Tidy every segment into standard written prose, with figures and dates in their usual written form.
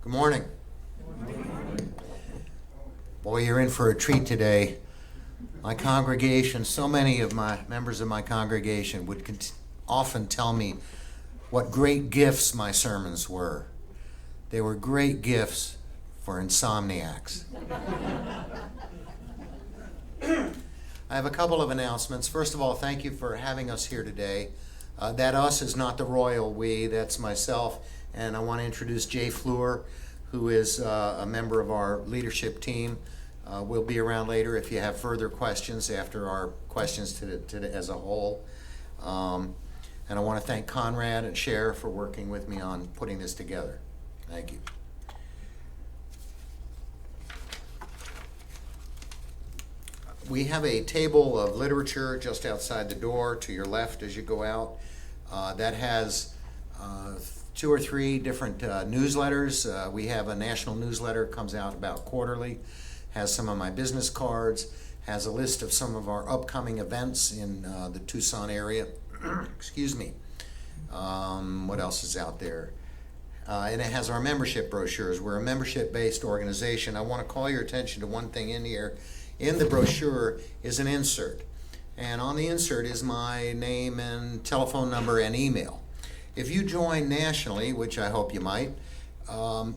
Good morning. Boy, you're in for a treat today. My congregation, so many of my members of my congregation would often tell me what great gifts my sermons were. They were great gifts for insomniacs. I have a couple of announcements. First of all, thank you for having us here today. That us is not the royal we, that's myself. And I want to introduce Jay Fleur, who is a member of our leadership team. We'll be around later if you have further questions after our questions to as a whole. And I want to thank Conrad and Cher for working with me on putting this together. Thank you. We have a table of literature just outside the door to your left as you go out. That has 2 or 3 different newsletters. We have a national newsletter, comes out about quarterly, has some of my business cards, has a list of some of our upcoming events in the Tucson area. Excuse me. What else is out there? And it has our membership brochures. We're a membership-based organization. I want to call your attention to one thing in here. In the brochure is an insert. And on the insert is my name and telephone number and email. If you join nationally, which I hope you might,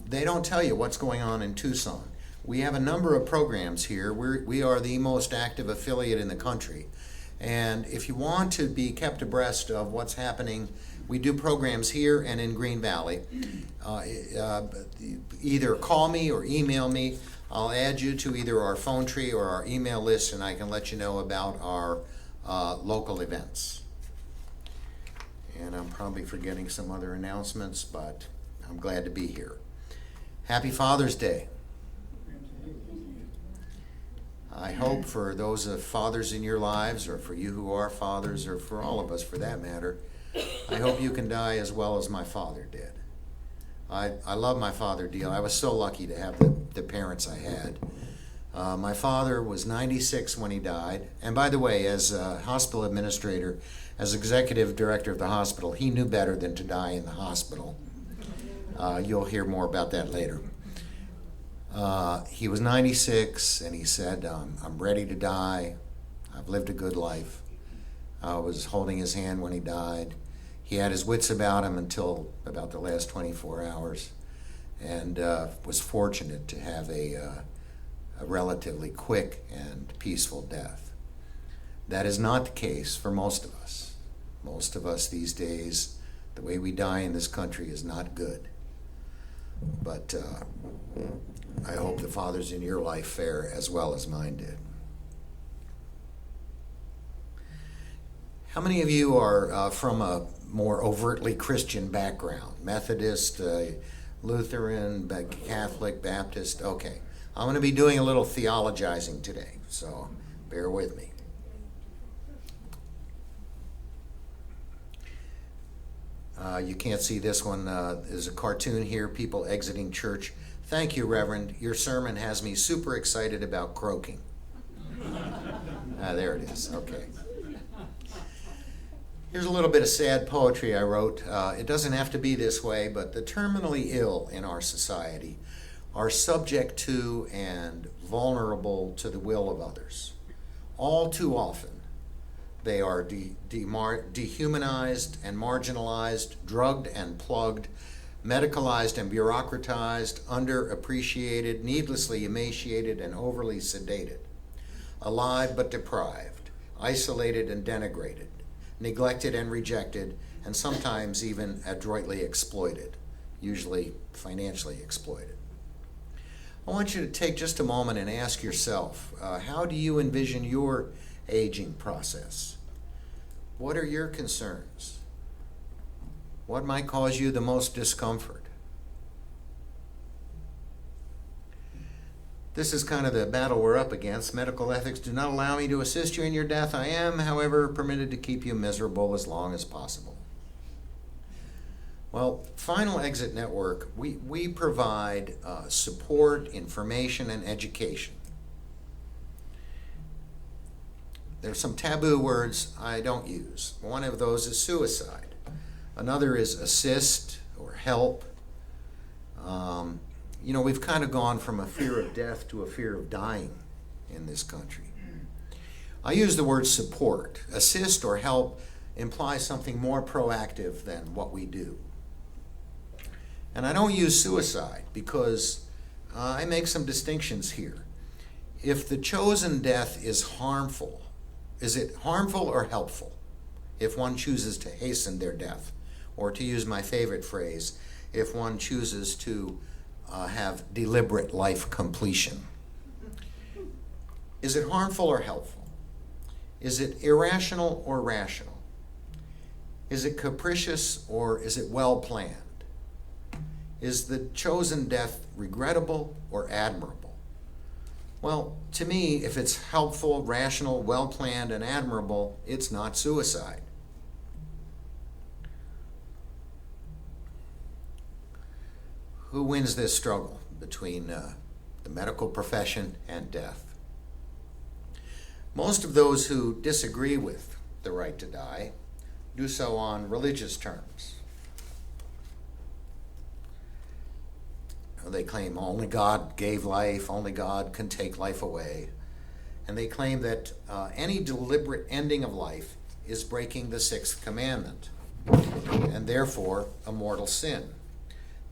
they don't tell you what's going on in Tucson. We have a number of programs here. We are the most active affiliate in the country. And if you want to be kept abreast of what's happening, we do programs here and in Green Valley. Either call me or email me. I'll add you to either our phone tree or our email list, and I can let you know about our local events. And I'm probably forgetting some other announcements, but I'm glad to be here. Happy Father's Day. I hope for those of fathers in your lives, or for you who are fathers, or for all of us for that matter, I hope you can die as well as my father did. I love my father deal. I was so lucky to have the parents I had. My father was 96 when he died. And by the way, as a hospital administrator, as executive director of the hospital, he knew better than to die in the hospital. You'll hear more about that later. He was 96 and he said, I'm ready to die. I've lived a good life. I was holding his hand when he died. He had his wits about him until about the last 24 hours, and was fortunate to have a relatively quick and peaceful death. That is not the case for most of us. Most of us these days, the way we die in this country is not good. But I hope the fathers in your life fare as well as mine did. How many of you are from a more overtly Christian background? Methodist, Lutheran, Catholic, Baptist? Okay. I'm going to be doing a little theologizing today, so bear with me. You can't see this one. There's a cartoon here, people exiting church. Thank you, Reverend. Your sermon has me super excited about croaking. There it is. Okay. Here's a little bit of sad poetry I wrote. It doesn't have to be this way, but the terminally ill in our society are subject to and vulnerable to the will of others. All too often, they are dehumanized and marginalized, drugged and plugged, medicalized and bureaucratized, underappreciated, needlessly emaciated, and overly sedated, alive but deprived, isolated and denigrated, neglected and rejected, and sometimes even adroitly exploited, usually financially exploited. I want you to take just a moment and ask yourself, how do you envision your aging process? What are your concerns? What might cause you the most discomfort? This is kind of the battle we're up against. Medical ethics do not allow me to assist you in your death. I am, however, permitted to keep you miserable as long as possible. Well, Final Exit Network, we provide support, information, and education. There's some taboo words I don't use. One of those is suicide. Another is assist or help. we've kind of gone from a fear of death to a fear of dying in this country. I use the word support. Assist or help implies something more proactive than what we do. And I don't use suicide because I make some distinctions here. If the chosen death is harmful, is it harmful or helpful if one chooses to hasten their death? Or to use my favorite phrase, if one chooses to have deliberate life completion. Is it harmful or helpful? Is it irrational or rational? Is it capricious or is it well planned? Is the chosen death regrettable or admirable? Well, to me, if it's helpful, rational, well planned, and admirable, it's not suicide. Who wins this struggle between the medical profession and death? Most of those who disagree with the right to die do so on religious terms. They claim only God gave life, only God can take life away. And they claim that any deliberate ending of life is breaking the sixth commandment, and therefore a mortal sin.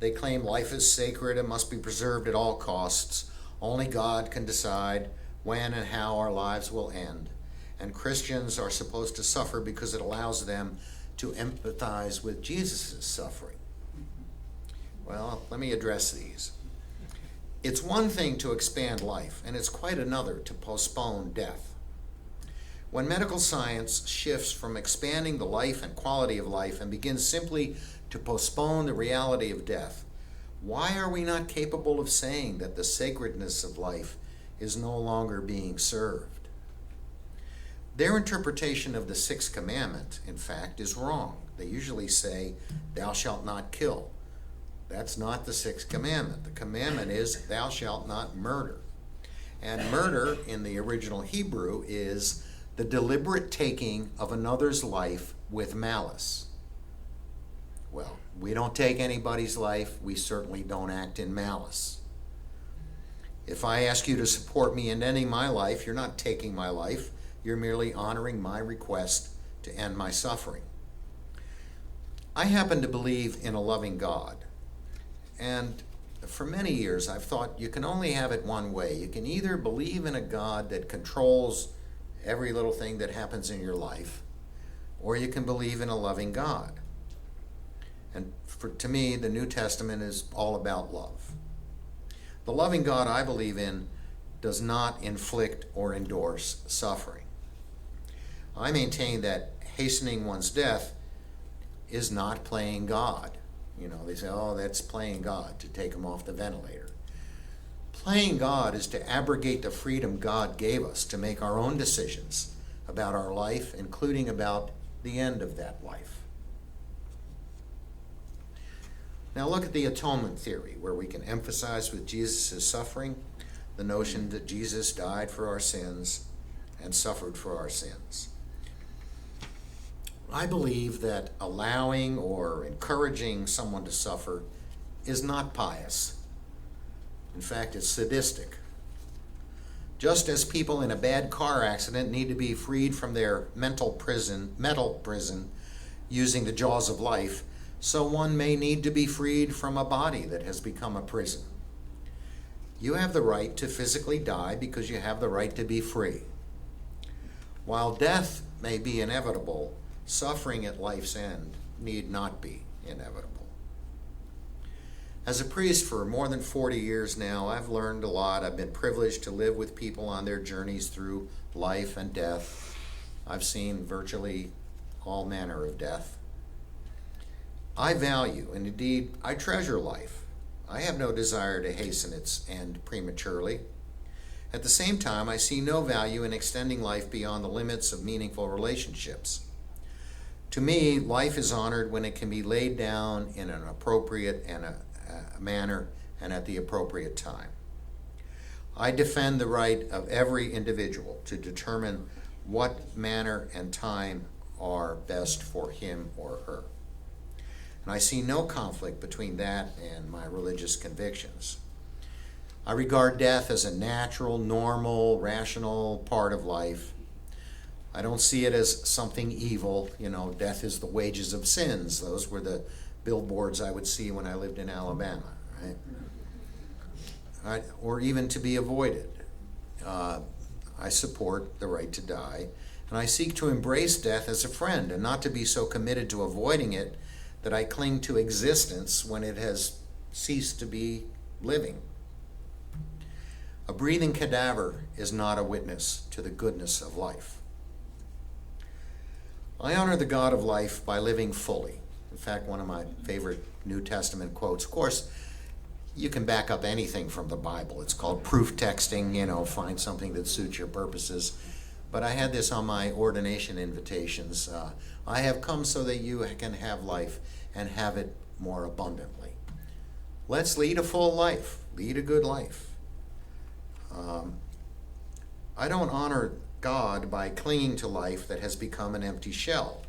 They claim life is sacred and must be preserved at all costs. Only God can decide when and how our lives will end. And Christians are supposed to suffer because it allows them to empathize with Jesus' suffering. Well, let me address these. It's one thing to expand life, and it's quite another to postpone death. When medical science shifts from expanding the life and quality of life and begins simply to postpone the reality of death, why are we not capable of saying that the sacredness of life is no longer being served? Their interpretation of the sixth commandment, in fact, is wrong. They usually say, "Thou shalt not kill." That's not the sixth commandment. The commandment is, "Thou shalt not murder." And murder in the original Hebrew is the deliberate taking of another's life with malice. Well, we don't take anybody's life. We certainly don't act in malice. If I ask you to support me in ending my life, you're not taking my life. You're merely honoring my request to end my suffering. I happen to believe in a loving God. And for many years, I've thought you can only have it one way. You can either believe in a God that controls every little thing that happens in your life, or you can believe in a loving God. And to me, the New Testament is all about love. The loving God I believe in does not inflict or endorse suffering. I maintain that hastening one's death is not playing God. They say, "Oh, that's playing God," to take him off the ventilator. Playing God is to abrogate the freedom God gave us to make our own decisions about our life, including about the end of that life. Now look at the atonement theory, where we can emphasize with Jesus' suffering the notion that Jesus died for our sins and suffered for our sins. I believe that allowing or encouraging someone to suffer is not pious. In fact, it's sadistic. Just as people in a bad car accident need to be freed from their mental prison using the jaws of life, so one may need to be freed from a body that has become a prison. You have the right to physically die because you have the right to be free. While death may be inevitable, suffering at life's end need not be inevitable. As a priest for more than 40 years now, I've learned a lot. I've been privileged to live with people on their journeys through life and death. I've seen virtually all manner of death. I value, and indeed I treasure life. I have no desire to hasten its end prematurely. At the same time, I see no value in extending life beyond the limits of meaningful relationships. To me, life is honored when it can be laid down in an appropriate manner and at the appropriate time. I defend the right of every individual to determine what manner and time are best for him or her. And I see no conflict between that and my religious convictions. I regard death as a natural, normal, rational part of life. I don't see it as something evil. Death is the wages of sins. Those were the billboards I would see when I lived in Alabama, right? Or even to be avoided. I support the right to die, and I seek to embrace death as a friend and not to be so committed to avoiding it that I cling to existence when it has ceased to be living. A breathing cadaver is not a witness to the goodness of life. I honor the God of life by living fully. In fact, one of my favorite New Testament quotes, of course, you can back up anything from the Bible. It's called proof texting, find something that suits your purposes. But I had this on my ordination invitations. I have come so that you can have life and have it more abundantly. Let's lead a full life, lead a good life. I don't honor God by clinging to life that has become an empty shell.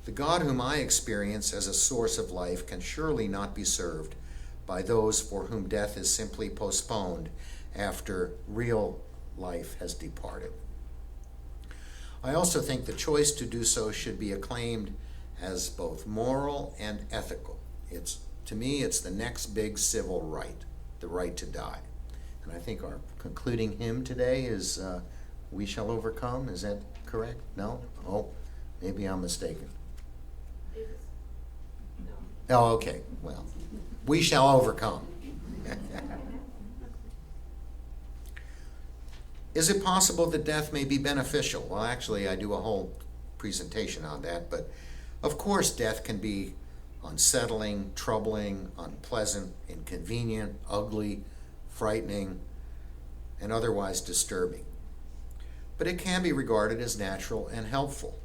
The God whom I experience as a source of life can surely not be served by those for whom death is simply postponed after real life has departed. I also think the choice to do so should be acclaimed as both moral and ethical. To me, it's the next big civil right, the right to die. And I think our concluding hymn today is We Shall Overcome. Is that correct? No? Oh, maybe I'm mistaken. No. Oh, okay. Well, we shall overcome. Is it possible that death may be beneficial? Well, actually, I do a whole presentation on that, but of course death can be unsettling, troubling, unpleasant, inconvenient, ugly, frightening, and otherwise disturbing. But it can be regarded as natural and helpful.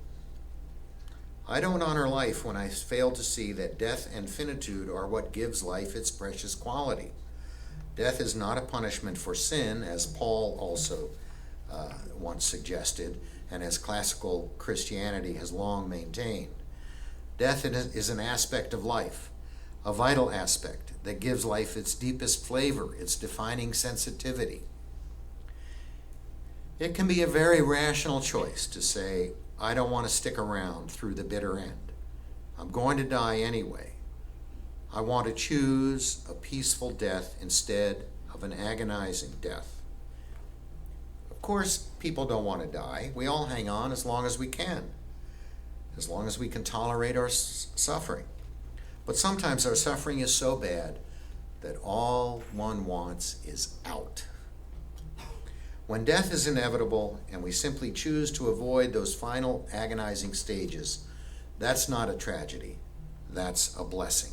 I don't honor life when I fail to see that death and finitude are what gives life its precious quality. Death is not a punishment for sin, as Paul also once suggested, and as classical Christianity has long maintained. Death is an aspect of life, a vital aspect that gives life its deepest flavor, its defining sensitivity. It can be a very rational choice to say, I don't want to stick around through the bitter end. I'm going to die anyway. I want to choose a peaceful death instead of an agonizing death. Of course, people don't want to die. We all hang on as long as we can tolerate our suffering. But sometimes our suffering is so bad that all one wants is out. When death is inevitable and we simply choose to avoid those final agonizing stages, that's not a tragedy, that's a blessing.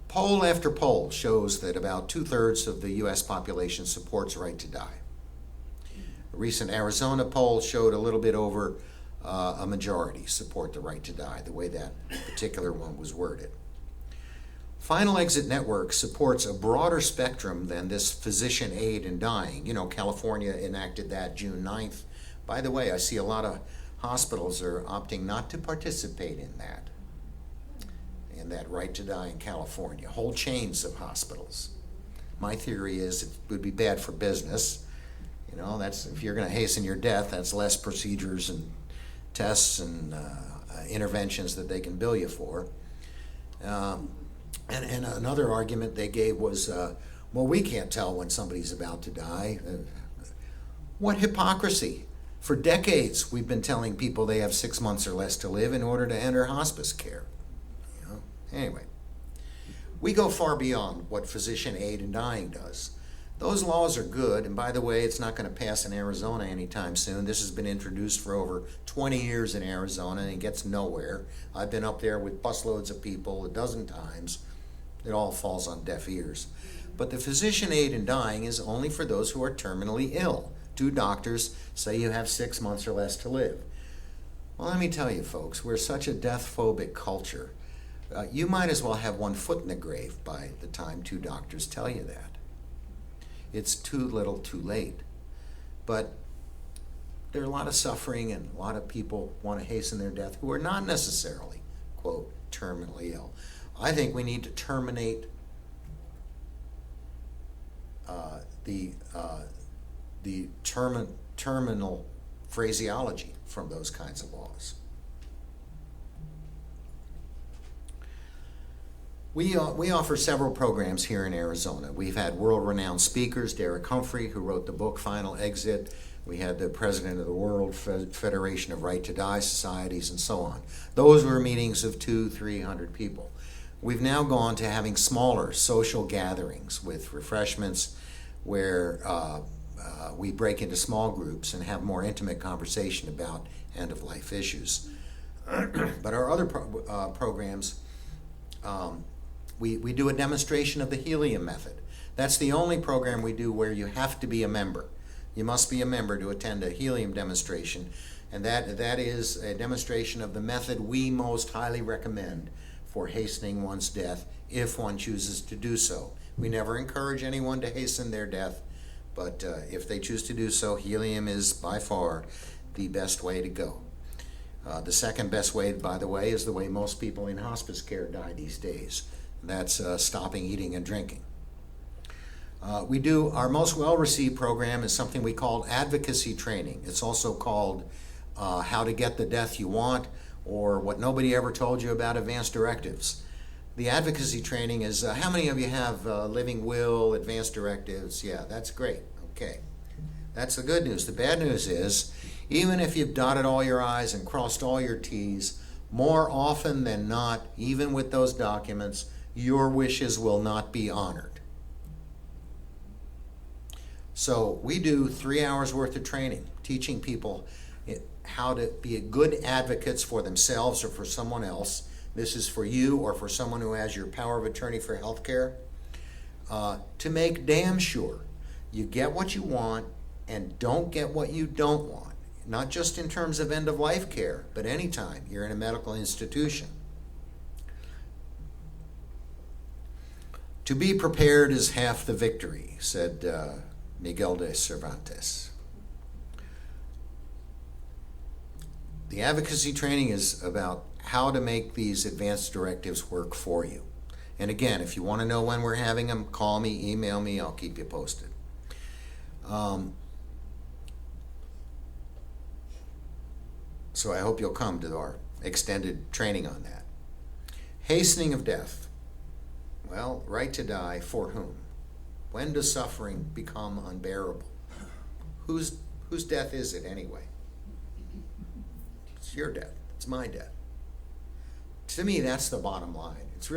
Poll after poll shows that about 2/3 of the U.S. population supports right to die. A recent Arizona poll showed a little bit over a majority support the right to die, the way that particular one was worded. Final Exit Network supports a broader spectrum than this physician aid in dying. California enacted that June 9th. By the way, I see a lot of hospitals are opting not to participate in that right to die in California. Whole chains of hospitals. My theory is it would be bad for business. That's if you're going to hasten your death, that's less procedures and tests and interventions that they can bill you for. And another argument they gave was, well, we can't tell when somebody's about to die. What hypocrisy. For decades, we've been telling people they have 6 months or less to live in order to enter hospice care. Anyway, we go far beyond what physician aid in dying does. Those laws are good, and by the way, it's not going to pass in Arizona anytime soon. This has been introduced for over 20 years in Arizona, and it gets nowhere. I've been up there with busloads of people a dozen times. It all falls on deaf ears. But the physician aid in dying is only for those who are terminally ill. 2 doctors say you have 6 months or less to live. Well, let me tell you, folks, we're such a death-phobic culture. You might as well have one foot in the grave by the time 2 doctors tell you that. It's too little, too late. But there are a lot of suffering, and a lot of people want to hasten their death who are not necessarily, quote, terminally ill. I think we need to terminate the terminal phraseology from those kinds of laws. We offer several programs here in Arizona. We've had world-renowned speakers, Derek Humphrey, who wrote the book Final Exit. We had the president of the World Federation of Right to Die Societies, and so on. Those were meetings of 200-300 people. We've now gone to having smaller social gatherings with refreshments where we break into small groups and have more intimate conversation about end-of-life issues. But our other programs, we do a demonstration of the helium method. That's the only program we do where you have to be a member. You must be a member to attend a helium demonstration, and that is a demonstration of the method we most highly recommend for hastening one's death if one chooses to do so. We never encourage anyone to hasten their death, but if they choose to do so, helium is by far the best way to go. The second best way, by the way, is the way most people in hospice care die these days. That's stopping eating and drinking. Our most well-received program is something we call advocacy training. It's also called How to Get the Death You Want, or What Nobody Ever Told You About Advanced Directives. The advocacy training is, how many of you have living will, advanced directives? Yeah, that's great. Okay. That's the good news. The bad news is, even if you've dotted all your I's and crossed all your T's, more often than not, even with those documents, your wishes will not be honored. So we do 3 hours worth of training, teaching people how to be good advocates for themselves or for someone else. This is for you or for someone who has your power of attorney for health care, to make damn sure you get what you want and don't get what you don't want. Not just in terms of end-of-life care, but anytime you're in a medical institution. To be prepared is half the victory, said Miguel de Cervantes. The advocacy training is about how to make these advanced directives work for you. And again, if you want to know when we're having them, call me, email me, I'll keep you posted. So I hope you'll come to our extended training on that. Hastening of death. Well, right to die for whom? When does suffering become unbearable? Whose death is it anyway? It's your death. It's my death. To me, that's the bottom line. It's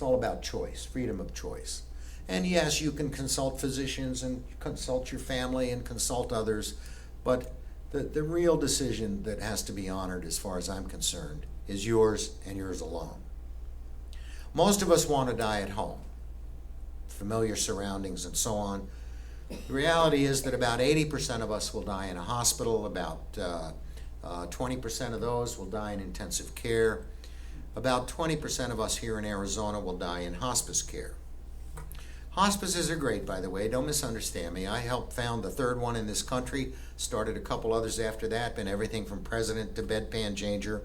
all about choice, freedom of choice. And yes, you can consult physicians and consult your family and consult others, but the real decision that has to be honored, as far as I'm concerned, is yours and yours alone. Most of us want to die at home, familiar surroundings and so on. The reality is that about 80% of us will die in a hospital, about 20% of those will die in intensive care. About 20% of us here in Arizona will die in hospice care. Hospices are great, by the way, don't misunderstand me. I helped found the third one in this country, started a couple others after that, been everything from president to bedpan changer.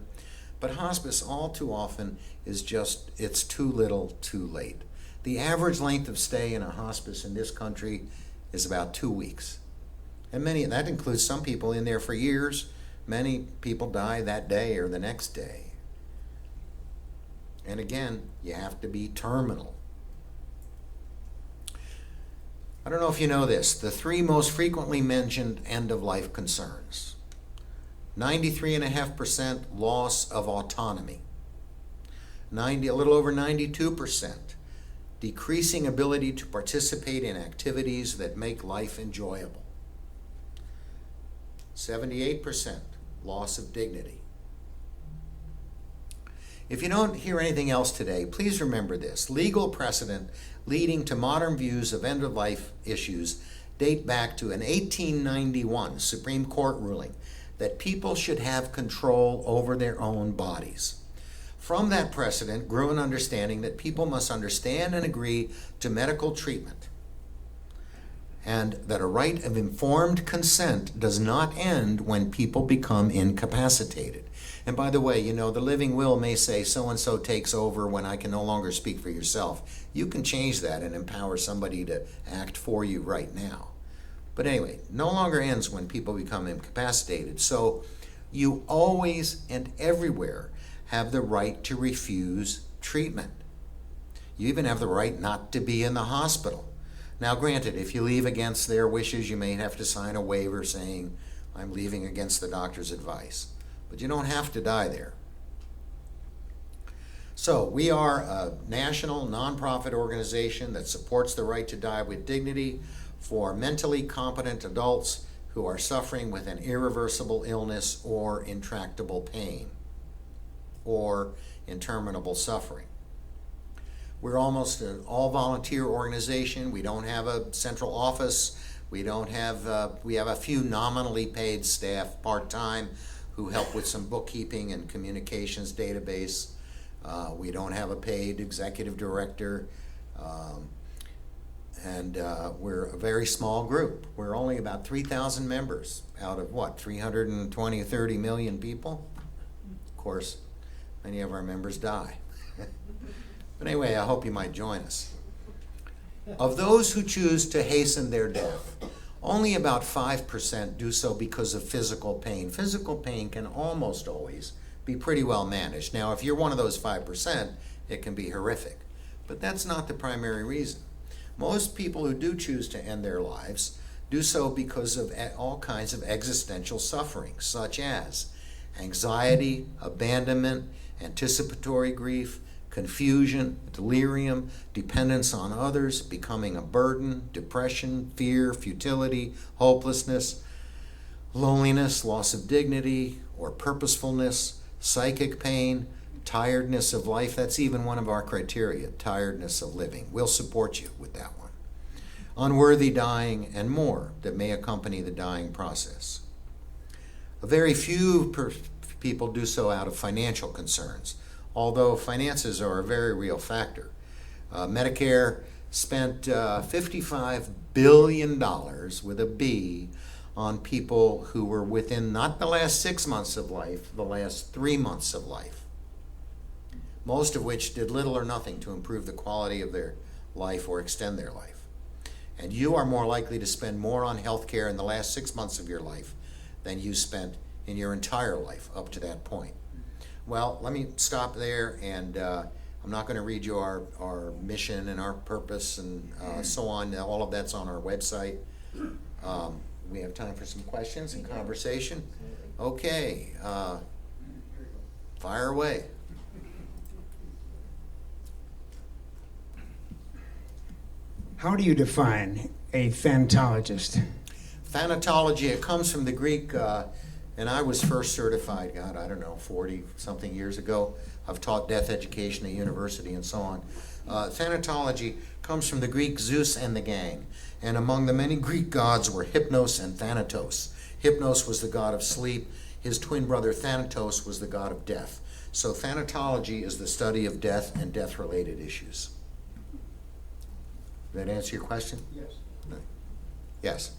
But hospice all too often is just, it's too little, too late. The average length of stay in a hospice in this country is about 2 weeks. And that includes some people in there for years. Many people die that day or the next day. And again, you have to be terminal. I don't know if you know this, the 3 most frequently mentioned end-of-life concerns. 93.5% loss of autonomy. A little over 92%, decreasing ability to participate in activities that make life enjoyable. 78%, loss of dignity. If you don't hear anything else today, please remember this. Legal precedent leading to modern views of end-of-life issues date back to an 1891 Supreme Court ruling that people should have control over their own bodies. From that precedent grew an understanding that people must understand and agree to medical treatment, and that a right of informed consent does not end when people become incapacitated. And by the way, you know, the living will may say so-and-so takes over when I can no longer speak for yourself. You can change that and empower somebody to act for you right now. But anyway, no longer ends when people become incapacitated. So you always and everywhere have the right to refuse treatment. You even have the right not to be in the hospital. Now, granted, if you leave against their wishes, you may have to sign a waiver saying, I'm leaving against the doctor's advice. But you don't have to die there. So we are a national nonprofit organization that supports the right to die with dignity for mentally competent adults who are suffering with an irreversible illness or intractable pain or interminable suffering. We're almost an all-volunteer organization. We don't have a central office. We have a few nominally paid staff part-time who help with some bookkeeping and communications database. We don't have a paid executive director. And we're a very small group. We're only about 3,000 members out of what, 320 or 30 million people? Of course, many of our members die. But anyway, I hope you might join us. Of those who choose to hasten their death, only about 5% do so because of physical pain. Physical pain can almost always be pretty well managed. Now, if you're one of those 5%, it can be horrific. But that's not the primary reason. Most people who do choose to end their lives do so because of all kinds of existential suffering, such as anxiety, abandonment, anticipatory grief, confusion, delirium, dependence on others, becoming a burden, depression, fear, futility, hopelessness, loneliness, loss of dignity or purposefulness, psychic pain, tiredness of life. That's even one of our criteria, tiredness of living. We'll support you with that one. Unworthy dying and more that may accompany the dying process. A very few people do so out of financial concerns, although finances are a very real factor. Medicare spent $55 billion with a B on people who were within not the last 6 months of life, the last 3 months of life, most of which did little or nothing to improve the quality of their life or extend their life. And you are more likely to spend more on health care in the last 6 months of your life than you spent in your entire life up to that point. Well, let me stop there, and I'm not going to read you our mission and our purpose and so on. All of that's on our website. We have time for some questions and conversation. Okay, fire away. How do you define a thanatologist? Thanatology, it comes from the Greek, and I was first certified, 40-something years ago. I've taught death education at university and so on. Thanatology comes from the Greek Zeus and the gang. And among the many Greek gods were Hypnos and Thanatos. Hypnos was the god of sleep. His twin brother Thanatos was the god of death. So thanatology is the study of death and death-related issues. Did that answer your question? Yes. Yes.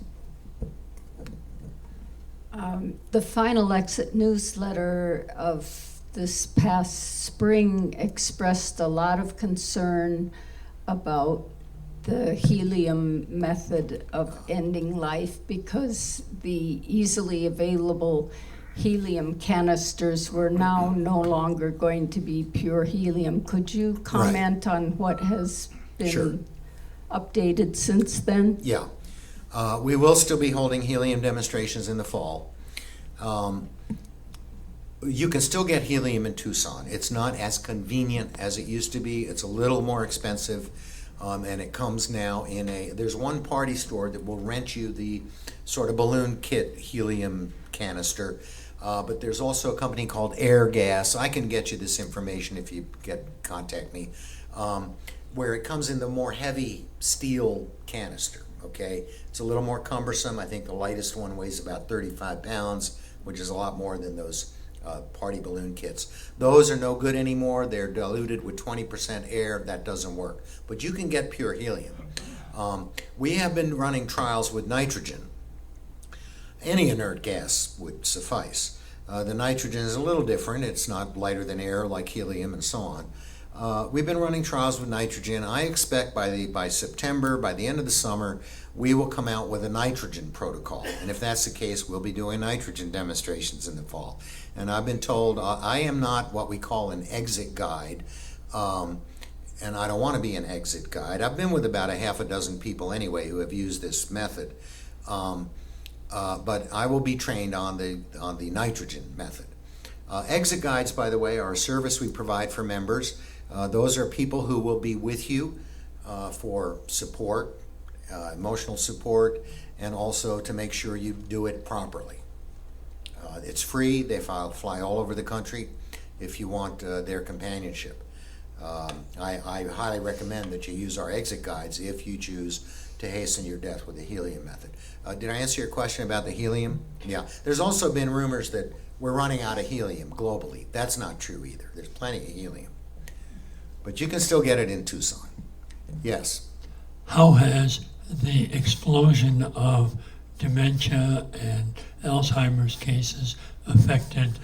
The final exit newsletter of this past spring expressed a lot of concern about the helium method of ending life because the easily available helium canisters were now no longer going to be pure helium. Could you comment on what has been updated since then? Yeah. We will still be holding helium demonstrations in the fall. You can still get helium in Tucson. It's not as convenient as it used to be. It's a little more expensive, and it comes now in there's one party store that will rent you the sort of balloon kit helium canister, but there's also a company called Air Gas. I can get you this information if you contact me, where it comes in the more heavy steel canister. Okay, it's a little more cumbersome. I think the lightest one weighs about 35 pounds, which is a lot more than those party balloon kits. Those are no good anymore. They're diluted with 20% air. That doesn't work. But you can get pure helium. We have been running trials with nitrogen. Any inert gas would suffice. The nitrogen is a little different. It's not lighter than air like helium and so on. We've been running trials with nitrogen. I expect by September, by the end of the summer, we will come out with a nitrogen protocol. And if that's the case, we'll be doing nitrogen demonstrations in the fall. And I've been told I am not what we call an exit guide, and I don't want to be an exit guide. I've been with about a half a dozen people anyway who have used this method. But I will be trained on the nitrogen method. Exit guides, by the way, are a service we provide for members. Those are people who will be with you for support, emotional support, and also to make sure you do it properly. It's free. They fly all over the country if you want their companionship. I highly recommend that you use our exit guides if you choose to hasten your death with the helium method. Did I answer your question about the helium? Yeah. There's also been rumors that we're running out of helium globally. That's not true either. There's plenty of helium. But you can still get it in Tucson. Yes. How has the explosion of dementia and Alzheimer's cases affected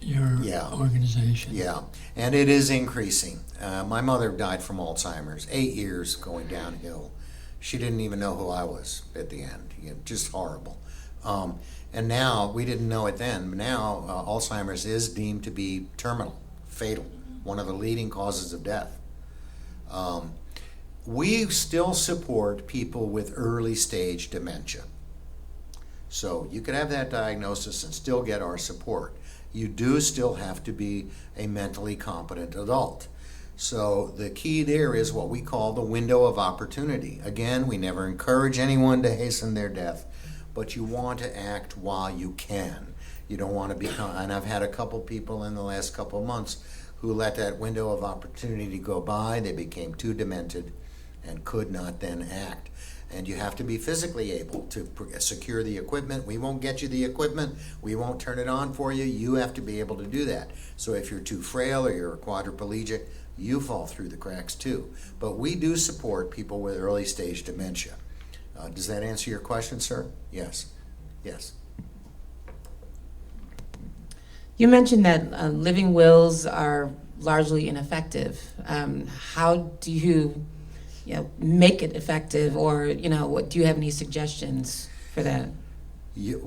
your organization? Yeah, and it is increasing. My mother died from Alzheimer's, 8 years going downhill. She didn't even know who I was at the end. Just horrible. And now, we didn't know it then, but now Alzheimer's is deemed to be terminal, fatal, one of the leading causes of death. We still support people with early stage dementia. So you could have that diagnosis and still get our support. You do still have to be a mentally competent adult. So the key there is what we call the window of opportunity. Again, we never encourage anyone to hasten their death, but you want to act while you can. You don't want to become, and I've had a couple people in the last couple of months who let that window of opportunity go by. They became too demented and could not then act. And you have to be physically able to secure the equipment. We won't get you the equipment. We won't turn it on for you. You have to be able to do that. So if you're too frail or you're a quadriplegic, you fall through the cracks too. But we do support people with early stage dementia. Does that answer your question, sir? Yes. Yes. You mentioned that living wills are largely ineffective. How do you make it effective, or what do you have any suggestions for that? You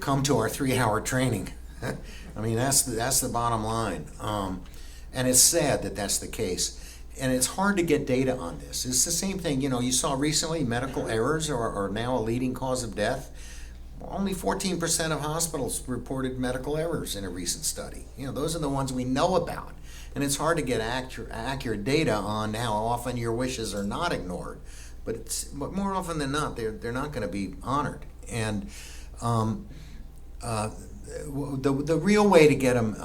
come to our 3-hour training. I mean, that's the bottom line. And it's sad that that's the case. And it's hard to get data on this. It's the same thing, you saw recently medical errors are now a leading cause of death. Only 14% of hospitals reported medical errors in a recent study. Those are the ones we know about. And it's hard to get accurate data on how often your wishes are not ignored. But more often than not, they're not going to be honored. And the real way to get them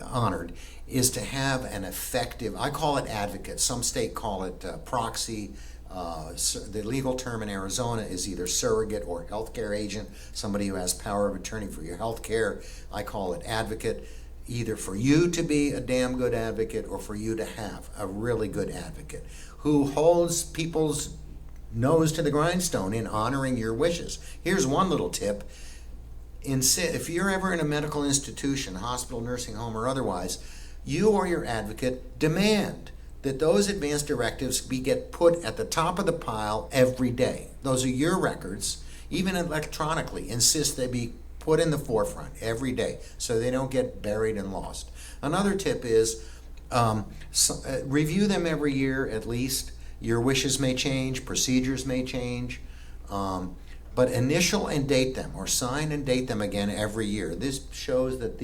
honored is to have an effective, I call it advocate. Some state call it proxy. The legal term in Arizona is either surrogate or healthcare agent, somebody who has power of attorney for your health care. I call it advocate, either for you to be a damn good advocate or for you to have a really good advocate who holds people's nose to the grindstone in honoring your wishes. Here's one little tip. If you're ever in a medical institution, hospital, nursing home, or otherwise, you or your advocate demand that those advance directives get put at the top of the pile every day. Those are your records, even electronically. Insist they be put in the forefront every day so they don't get buried and lost. Another tip is review them every year at least. Your wishes may change, procedures may change, but initial and date them, or sign and date them again every year. This shows that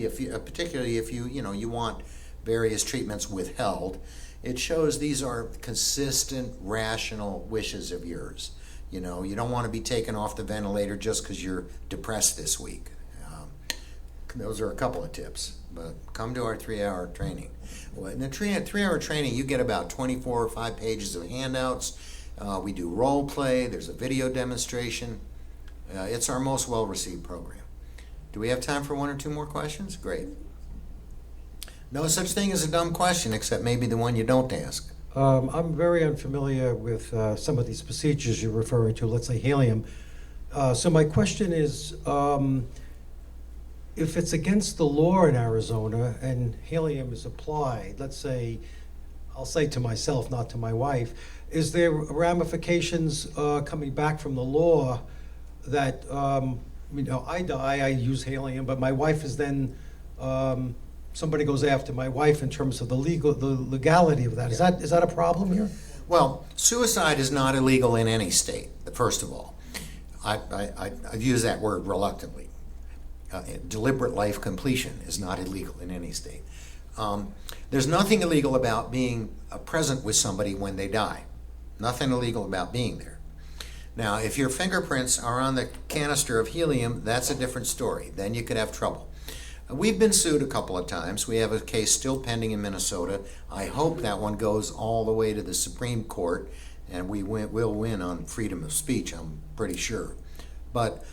particularly if you want various treatments withheld, it shows these are consistent, rational wishes of yours. You don't want to be taken off the ventilator just because you're depressed this week. Those are a couple of tips, but come to our 3-hour training. Well, in the 3-hour training, you get about 24 or 5 pages of handouts. We do role play. There's a video demonstration. It's our most well-received program. Do we have time for 1 or 2 more questions? Great. No such thing as a dumb question, except maybe the one you don't ask. I'm very unfamiliar with some of these procedures you're referring to, let's say helium. So my question is, if it's against the law in Arizona and helium is applied, let's say, I'll say to myself, not to my wife, is there ramifications coming back from the law that, I die, I use helium, but my wife is then, somebody goes after my wife in terms of the legality of that. Is that a problem here? Well, suicide is not illegal in any state, first of all. I use that word reluctantly. Deliberate life completion is not illegal in any state. There's nothing illegal about being present with somebody when they die. Nothing illegal about being there. Now, if your fingerprints are on the canister of helium, that's a different story. Then you could have trouble. We've been sued a couple of times. We have a case still pending in Minnesota. I hope that one goes all the way to the Supreme Court, and we'll win on freedom of speech, I'm pretty sure. But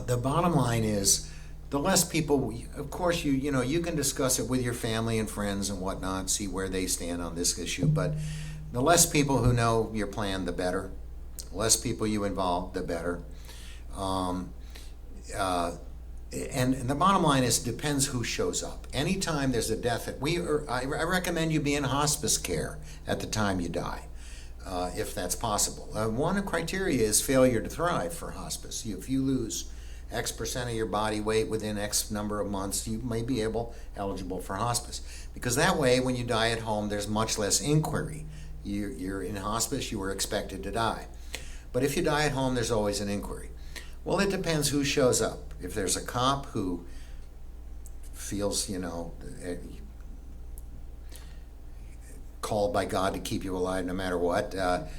the bottom line is, the less people, of course, you can discuss it with your family and friends and whatnot, see where they stand on this issue, but the less people who know your plan, the better. The less people you involve, the better. And the bottom line is, it depends who shows up. Anytime there's a death, I recommend you be in hospice care at the time you die, if that's possible. One criteria is failure to thrive for hospice. If you lose X percent of your body weight within X number of months, you may be eligible for hospice. Because that way, when you die at home, there's much less inquiry. You're in hospice, you were expected to die. But if you die at home, there's always an inquiry. Well, it depends who shows up. If there's a cop who feels, called by God to keep you alive no matter what, then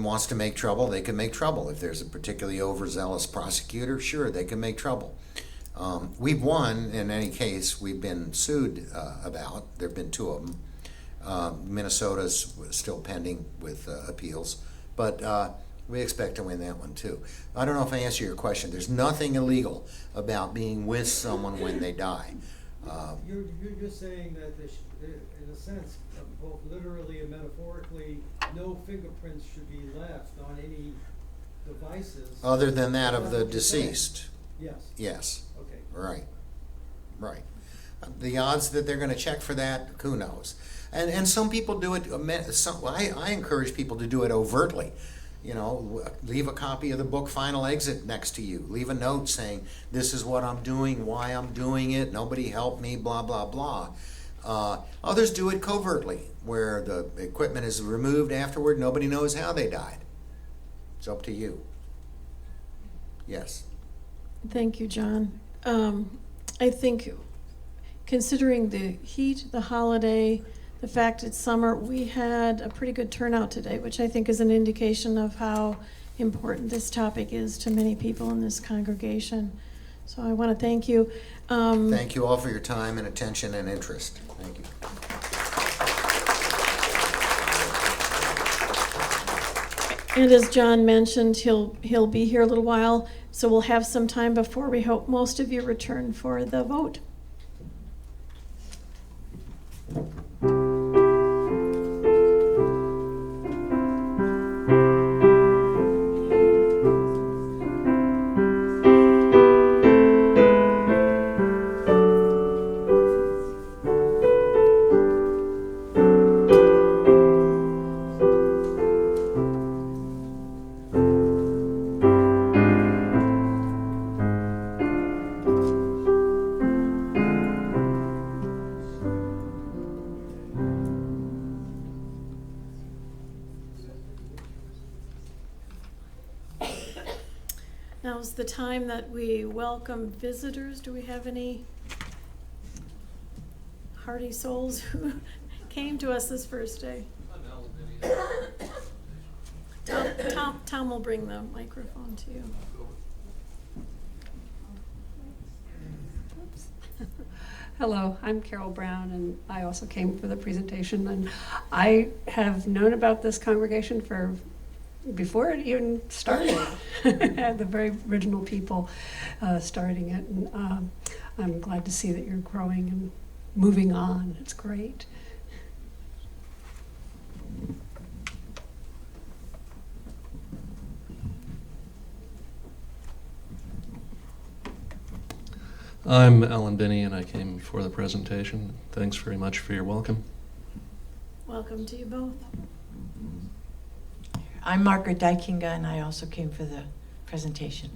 wants to make trouble, they can make trouble. If there's a particularly overzealous prosecutor, sure, they can make trouble. We've won in any case we've been sued about. There have been 2 of them. Minnesota's still pending with appeals, but we expect to win that one too. I don't know if I answered your question. There's nothing illegal about being with someone when they die. You're saying that in a sense, both literally and metaphorically, no fingerprints should be left on any devices. Other than that of the deceased. Yes. Yes. Okay. Right. The odds that they're going to check for that, who knows? And some people do it. I encourage people to do it overtly. Leave a copy of the book Final Exit next to you. Leave a note saying, this is what I'm doing, why I'm doing it, nobody help me, blah, blah, blah. Others do it covertly, where the equipment is removed afterward, nobody knows how they died. It's up to you. Yes. Thank you, John. I think considering the heat, the holiday, the fact it's summer, we had a pretty good turnout today, which I think is an indication of how important this topic is to many people in this congregation. So I want to thank you. Thank you all for your time and attention and interest. Thank you. And as John mentioned, he'll be here a little while, so we'll have some time before we hope most of you return for the vote. Now's the time that we welcome visitors. Do we have any hearty souls who came to us this first day? Tom will bring the microphone to you. Hello, I'm Carol Brown, and I also came for the presentation. And I have known about this congregation before it even started. The very original people starting it, and I'm glad to see that you're growing and moving on. It's great. I'm Alan Binney, and I came for the presentation. Thanks very much for your welcome. Welcome to you both. I'm Margaret Dykinga, and I also came for the presentation.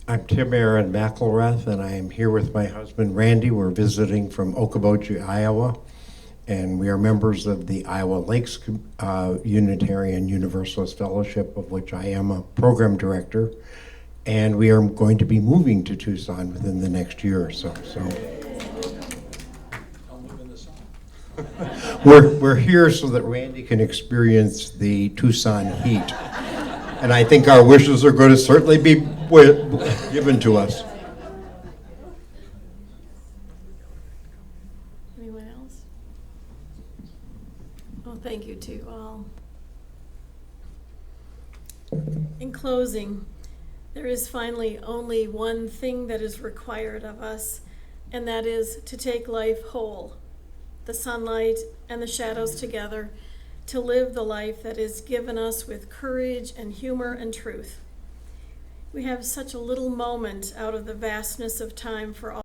I'm Tim Aaron McElrath, and I am here with my husband Randy. We're visiting from Okoboji, Iowa, and we are members of the Iowa Lakes Unitarian Universalist Fellowship, of which I am a program director, and we are going to be moving to Tucson within the next year or so. We're here so that Randy can experience the Tucson heat. And I think our wishes are going to certainly be given to us. Anyone else? Well, thank you to all. In closing, there is finally only one thing that is required of us, and that is to take life whole, the sunlight and the shadows together, to live the life that is given us with courage and humor and truth. We have such a little moment out of the vastness of time for all.